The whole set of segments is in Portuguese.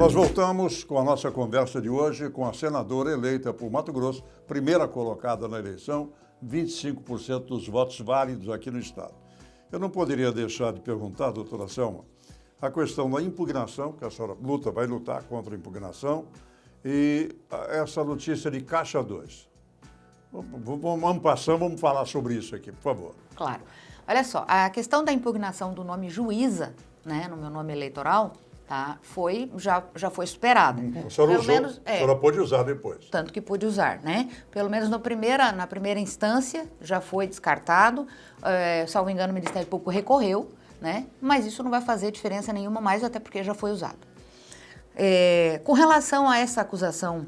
Nós voltamos com a nossa conversa de hoje com a senadora eleita por Mato Grosso, primeira colocada na eleição, 25% dos votos válidos aqui no estado. Eu não poderia deixar de perguntar, doutora Selma, a questão da impugnação, que a senhora vai lutar contra a impugnação, e essa notícia de Caixa 2. Vamos falar sobre isso aqui, por favor. Claro. Olha só, a questão da impugnação do nome juíza, né, no meu nome eleitoral, tá, já foi superada. A senhora usou, menos, a senhora pôde usar depois. Tanto que pude usar, né? Pelo menos na primeira instância já foi descartado, salvo engano o Ministério Público recorreu, né? Mas isso não vai fazer diferença nenhuma mais, até porque já foi usado. Com relação a essa acusação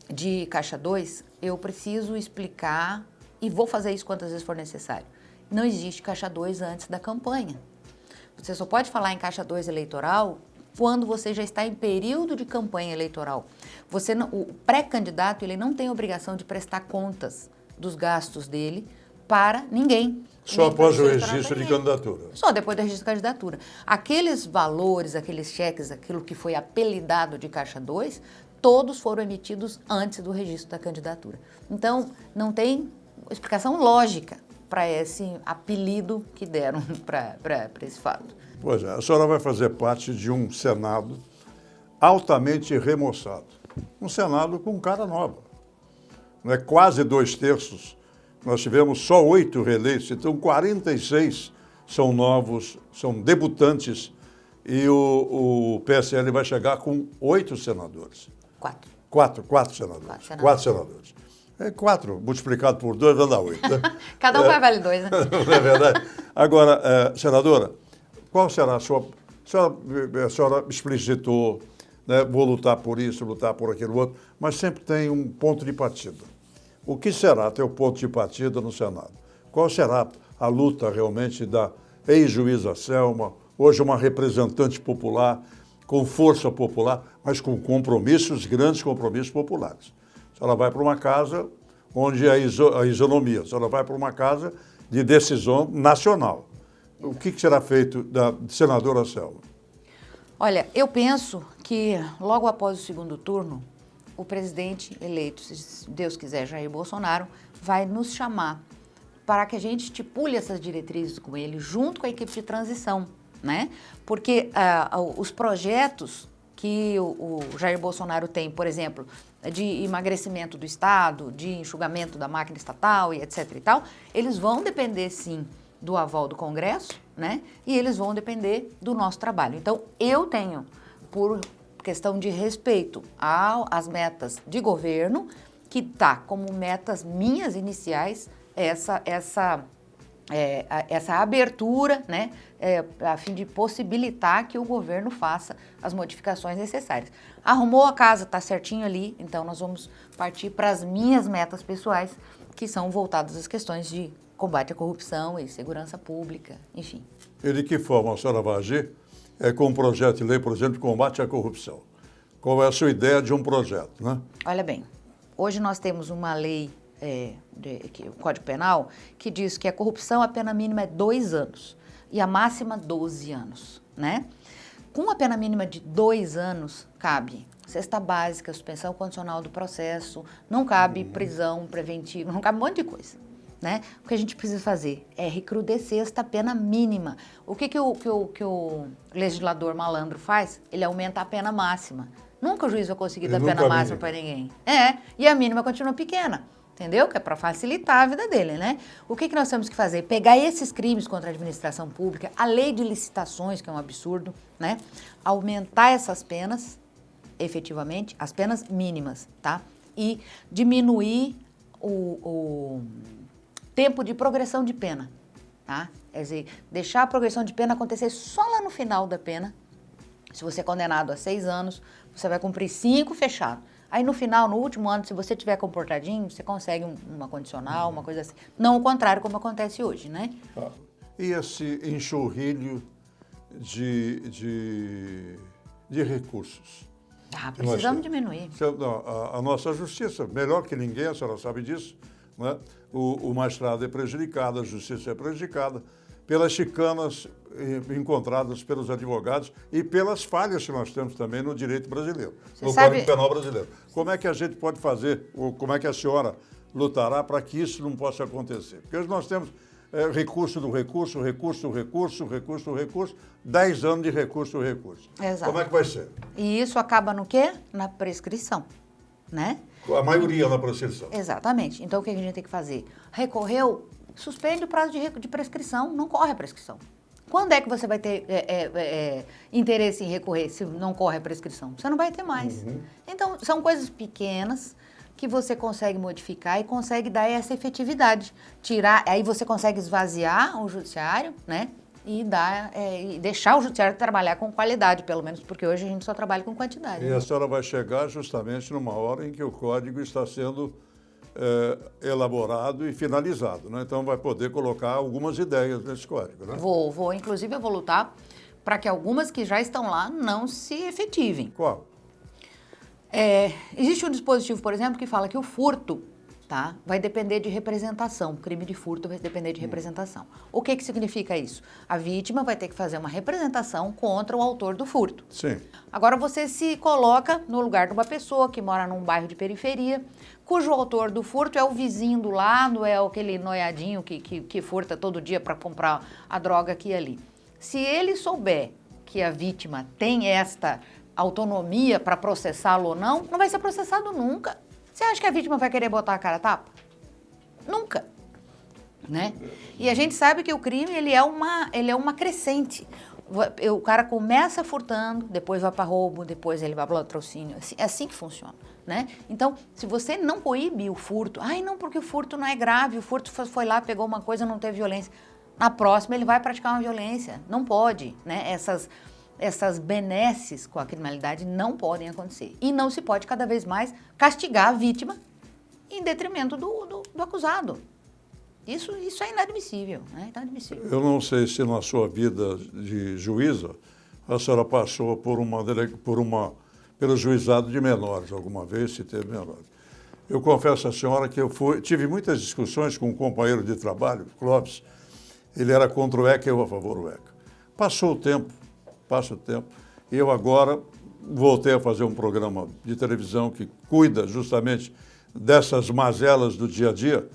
de Caixa 2, eu preciso explicar, e vou fazer isso quantas vezes for necessário. Não existe Caixa 2 antes da campanha. Você só pode falar em Caixa 2 eleitoral quando você já está em período de campanha eleitoral. O pré-candidato ele não tem obrigação de prestar contas dos gastos dele para ninguém. Só após o registro de candidatura. Só depois do registro de candidatura. Aqueles valores, aqueles cheques, aquilo que foi apelidado de Caixa 2, todos foram emitidos antes do registro da candidatura. Então, não tem explicação lógica para esse apelido que deram para esse fato. Pois é, a senhora vai fazer parte de um Senado altamente remoçado. Um Senado com cara nova. Não é quase 2/3. Nós tivemos só 8 reeleitos, então 46 são novos, são debutantes, e o PSL vai chegar com 8 senadores. 4 senadores. 4 senadores. 4 multiplicado por 2 vai dar 8. Né? Cada um vai valer 2, né? Não é verdade? Agora, senadora, qual será a sua... A senhora explicitou, né, vou lutar por isso, lutar por aquilo outro, mas sempre tem um ponto de partida. O que será teu ponto de partida no Senado? Qual será a luta realmente da ex-juíza Selma, hoje uma representante popular, com força popular, mas com compromissos, grandes compromissos populares? A senhora vai para uma casa onde há isonomia, a senhora vai para uma casa de decisão nacional. O que será feito da senadora Selma? Olha, eu penso que logo após o segundo turno, o presidente eleito, se Deus quiser, Jair Bolsonaro, vai nos chamar para que a gente estipule essas diretrizes com ele, junto com a equipe de transição, né? Porque os projetos que o Jair Bolsonaro tem, por exemplo, de emagrecimento do Estado, de enxugamento da máquina estatal e etc e tal, eles vão depender, sim, do aval do Congresso, né? E eles vão depender do nosso trabalho. Então, eu tenho, por questão de respeito às metas de governo, que está como metas minhas iniciais, essa abertura, né, a fim de possibilitar que o governo faça as modificações necessárias. Arrumou a casa, está certinho ali, então nós vamos partir para as minhas metas pessoais, que são voltadas às questões de combate à corrupção e segurança pública, enfim. E de que forma a senhora vai agir com um projeto de lei, por exemplo, de combate à corrupção? Qual é a sua ideia de um projeto, né? Olha bem, hoje nós temos uma lei, o Código Penal, que diz que a corrupção, a pena mínima é 2 anos e a máxima 12 anos, né? Com a pena mínima de 2 anos, cabe cesta básica, suspensão condicional do processo, não cabe prisão preventiva, não cabe um monte de coisa, né? O que a gente precisa fazer é recrudescer esta pena mínima. O que o legislador malandro faz? Ele aumenta a pena máxima. Nunca o juiz vai conseguir dar pena máxima para ninguém. E a mínima continua pequena. Entendeu? Que é para facilitar a vida dele, né? O que nós temos que fazer? Pegar esses crimes contra a administração pública, a lei de licitações, que é um absurdo, né? Aumentar essas penas, efetivamente, as penas mínimas, tá? E diminuir o tempo de progressão de pena, tá? Quer dizer, deixar a progressão de pena acontecer só lá no final da pena. Se você é condenado a 6 anos, você vai cumprir 5 fechado. Aí no final, no último ano, se você tiver comportadinho, você consegue uma condicional, uma coisa assim. Não o contrário, como acontece hoje, né? E esse enxurrilho de recursos? Precisamos diminuir. A nossa justiça, melhor que ninguém, a senhora sabe disso, né? O magistrado é prejudicado, a justiça é prejudicada pelas chicanas encontradas pelos advogados e pelas falhas que nós temos também no direito brasileiro, no Código Penal brasileiro. Como é que a gente pode fazer, ou como é que a senhora lutará para que isso não possa acontecer? Porque hoje nós temos recurso do recurso, recurso do recurso, recurso do recurso, 10 anos de recurso do recurso. Exato. Como é que vai ser? E isso acaba no quê? Na prescrição, né? A maioria na prescrição. Exatamente. Então, o que a gente tem que fazer? Recorreu, suspende o prazo de prescrição, não corre a prescrição. Quando é que você vai ter interesse em recorrer se não corre a prescrição? Você não vai ter mais. Então, são coisas pequenas que você consegue modificar e consegue dar essa efetividade. Aí você consegue esvaziar o judiciário, né? E deixar o judiciário trabalhar com qualidade, pelo menos, porque hoje a gente só trabalha com quantidade. E a senhora vai chegar justamente numa hora em que o código está sendo elaborado e finalizado, né? Então vai poder colocar algumas ideias nesse código, né? Inclusive eu vou lutar para que algumas que já estão lá não se efetivem. Qual? Existe um dispositivo, por exemplo, que fala que o furto, tá, vai depender de representação. O crime de furto vai depender de representação. O que significa isso? A vítima vai ter que fazer uma representação contra o autor do furto. Sim. Agora você se coloca no lugar de uma pessoa que mora num bairro de periferia, cujo autor do furto é o vizinho do lado, é aquele noiadinho que furta todo dia para comprar a droga aqui e ali. Se ele souber que a vítima tem esta autonomia para processá-lo ou não, não vai ser processado nunca. Você acha que a vítima vai querer botar a cara a tapa? Nunca. Né? E a gente sabe que o crime ele é uma crescente. O cara começa furtando, depois vai para roubo, depois ele vai para latrocínio. É assim que funciona. Né? Então, se você não coíbe o furto, não, porque o furto não é grave, o furto foi lá, pegou uma coisa, não teve violência. Na próxima ele vai praticar uma violência. Não pode. Né? Essas benesses com a criminalidade não podem acontecer. E não se pode cada vez mais castigar a vítima em detrimento do acusado. Isso é inadmissível, né? Inadmissível. Eu não sei se na sua vida de juíza a senhora passou pelo juizado de menores alguma vez, se teve menores. Eu confesso à senhora que tive muitas discussões com um companheiro de trabalho, Clóvis. Ele era contra o ECA e eu a favor do ECA. Passa o tempo, e eu agora voltei a fazer um programa de televisão que cuida justamente dessas mazelas do dia a dia,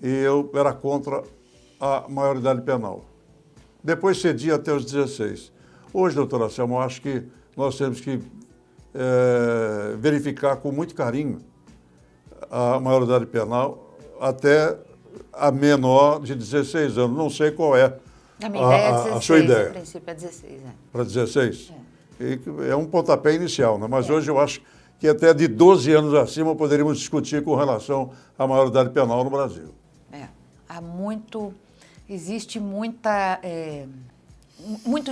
e eu era contra a maioridade penal. Depois cedi até os 16. Hoje, doutora Selma, eu acho que nós temos que verificar com muito carinho a maioridade penal até a menor de 16 anos. Não sei qual é a minha ideia é 16, a sua ideia. A princípio é 16. Para 16? É um pontapé inicial, né? Mas hoje eu acho que até de 12 anos acima poderíamos discutir com relação à maioridade penal no Brasil. Existe muito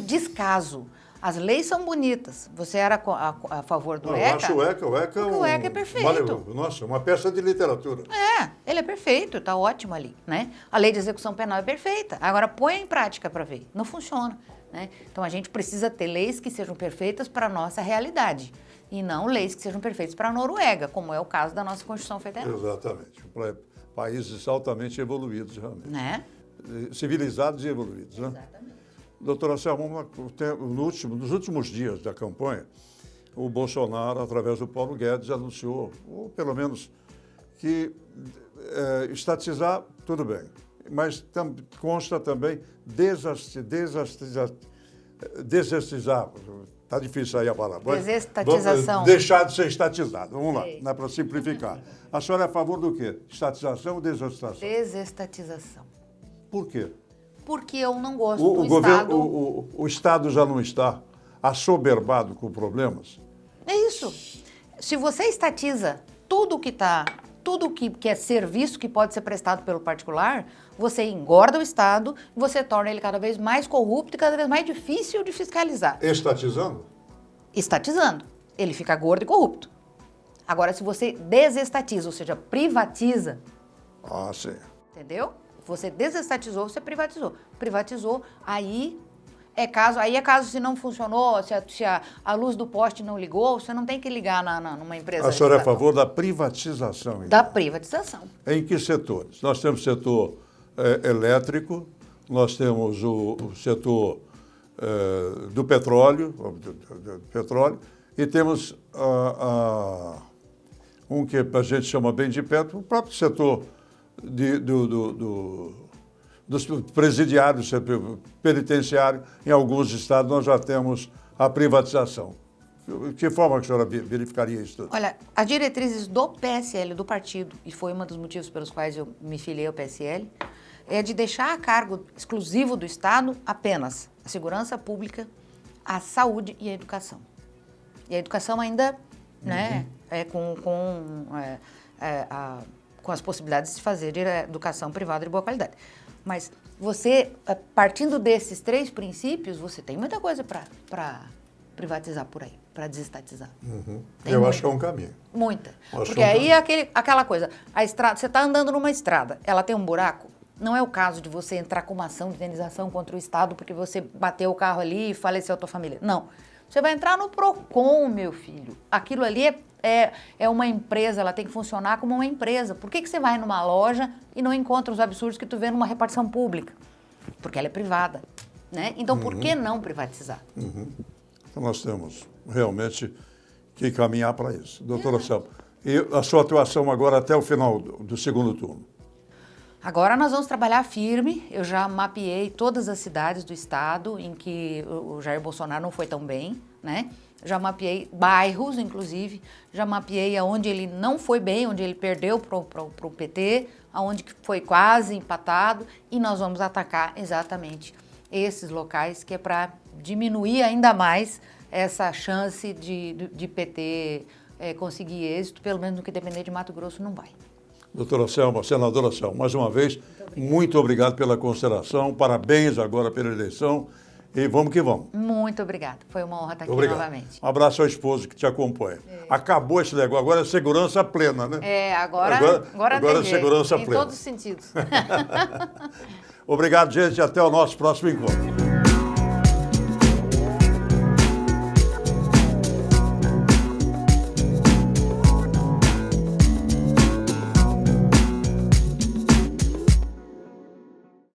descaso. As leis são bonitas. Você era a favor do ECA? Eu acho o ECA o ECA é perfeito. Nossa, uma peça de literatura. Ele é perfeito, está ótimo ali, né? A lei de execução penal é perfeita. Agora põe em prática para ver. Não funciona, né? Então a gente precisa ter leis que sejam perfeitas para a nossa realidade e não leis que sejam perfeitas para a Noruega, como é o caso da nossa Constituição Federal. Exatamente. Países altamente evoluídos, realmente. Né? Civilizados e evoluídos, né? Exatamente. Doutora Selma, nos últimos dias da campanha, o Bolsonaro, através do Paulo Guedes, anunciou, ou pelo menos, que estatizar, tudo bem, mas consta também desestatizar, está difícil aí a palavra. Desestatização. Deixar de ser estatizado, vamos lá, né, para simplificar. A senhora é a favor do quê? Estatização ou desestatização? Desestatização. Por quê? Porque eu não gosto do Estado. O Estado já não está assoberbado com problemas? É isso. Se você estatiza tudo que é serviço que pode ser prestado pelo particular, você engorda o Estado, você torna ele cada vez mais corrupto e cada vez mais difícil de fiscalizar. Estatizando? Estatizando. Ele fica gordo e corrupto. Agora, se você desestatiza, ou seja, privatiza... Sim. Entendeu? Você desestatizou, você privatizou. Privatizou, aí é caso se não funcionou, se a luz do poste não ligou, você não tem que ligar numa empresa. A senhora é a favor da privatização? Então. Da privatização. Em que setores? Nós temos setor elétrico, nós temos o setor do petróleo, e temos um que a gente chama bem de perto, o próprio setor dos presidiários, penitenciário. Em alguns estados nós já temos a privatização. De que forma que a senhora verificaria isso tudo? Olha, as diretrizes do PSL, do partido, e foi um dos motivos pelos quais eu me filiei ao PSL, é de deixar a cargo exclusivo do Estado apenas a segurança pública, a saúde e a educação. E a educação ainda, né, com as possibilidades de fazer educação privada de boa qualidade. Mas você, partindo desses 3 princípios, você tem muita coisa para privatizar por aí, para desestatizar. Eu acho que é um caminho. Muita. Porque aí é aquela coisa, a estrada, você está andando numa estrada, ela tem um buraco, não é o caso de você entrar com uma ação de indenização contra o Estado porque você bateu o carro ali e faleceu a tua família. Não. Você vai entrar no PROCON, meu filho. Aquilo ali é uma empresa, ela tem que funcionar como uma empresa. Por que você vai numa loja e não encontra os absurdos que tu vê numa repartição pública? Porque ela é privada, né? Então, por que não privatizar? Então, nós temos realmente que caminhar para isso. Doutora Selma, e a sua atuação agora até o final do segundo turno? Agora nós vamos trabalhar firme. Eu já mapeei todas as cidades do estado em que o Jair Bolsonaro não foi tão bem, né? Já mapeei bairros, inclusive, já mapeei aonde ele não foi bem, onde ele perdeu para o PT, aonde foi quase empatado, e nós vamos atacar exatamente esses locais, que é para diminuir ainda mais essa chance de PT conseguir êxito, pelo menos no que depender de Mato Grosso não vai. Doutora Selma, senadora Selma, mais uma vez, muito obrigado pela consideração, parabéns agora pela eleição e vamos que vamos. Muito obrigada, foi uma honra estar aqui novamente. Um abraço ao esposo que te acompanha. Acabou esse negócio, agora é segurança plena, né? Agora é segurança plena. Em todos os sentidos. Obrigado, gente, e até o nosso próximo encontro.